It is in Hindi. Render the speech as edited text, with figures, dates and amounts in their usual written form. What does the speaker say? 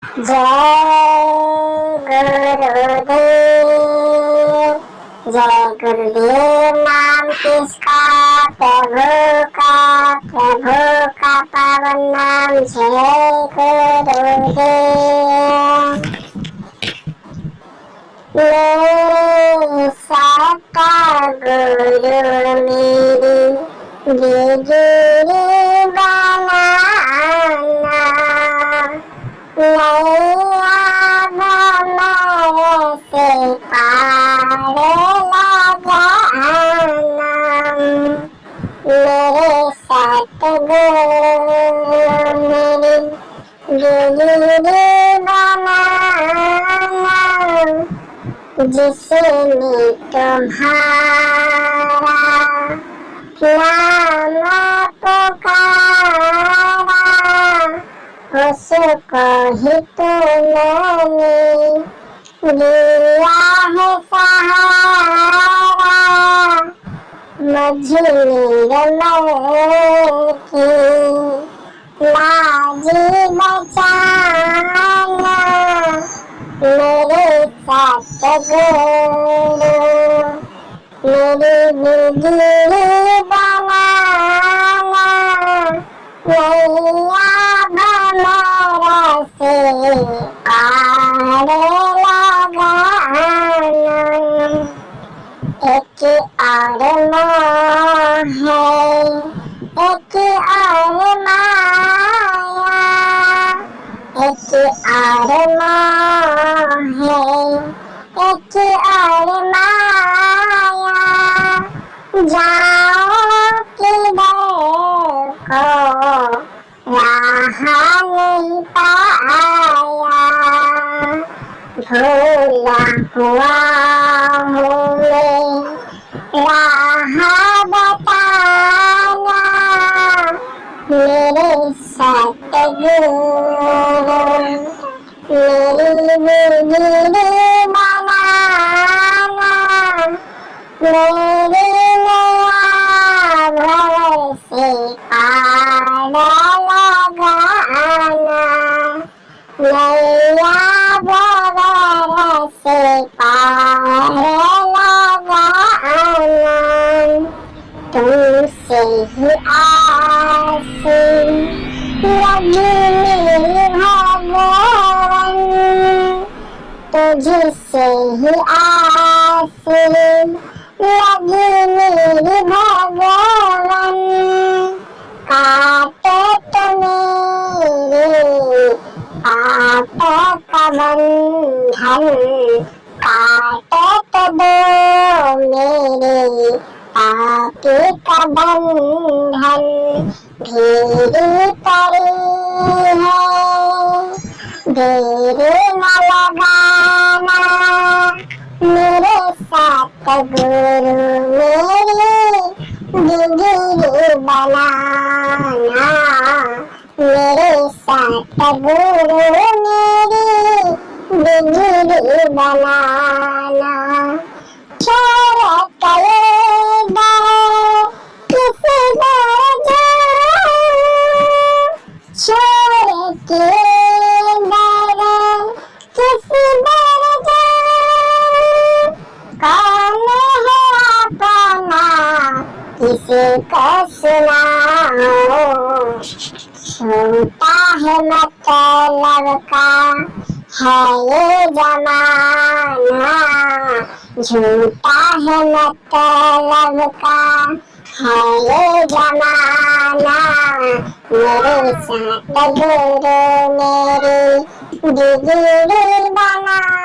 जय गुरुदेव। जय गुरुदेव नाम किसका, प्रभु का, प्रभु का पावन नाम। जय गुरुदेव। मेरे सका गुरु मेरी गिरी बनाना, नैया भंवर से पार लगाना। मेरे सतगुरु मेरी गिरी बनाना, जिसने तुम्हारा नाम पुकारा, उसको ही तुमने दिया है सहारा। मुझे निर्मल की लाजी बचाना, मेरे सतगुरु मेरी बिजली बनाना, नैया भंवर से पार लगाना। एक और मोह है, एक और माया, एक और मोह है, एक और माया। जाओ किधर को राह नहीं पाया, भूला हुआ हूँ मैं राह बताना। मेरे सतगुरु मेरी बिजली बनाना, मेरी नैया भंवर से पार लगाना, नैया भंवर से पार लगाना। तुमसे ही आस लगी मेरी भगवान, तुझसे ही आस लगी मेरी भगवान। काटे तो मेरे पाप का बंधन, काटे तो दो मेरे पापी का बंधन। भीड़ पड़ी है देर न लगाना, मेरे सतगुरु मेरी बिजली बनाना, मेरे सतगुरु मेरी बिजली बनाना। छोड़ करे किसी दर जाऊं, छोड़ के दर किसी दर जाऊं। कौन है अपना किसी को सुनाऊं, झूठा है मतलब का है ये जमाना, झूठा है मतलब का है ये जमाना। मेरे सतगुरु मेरी बिजली बनाना।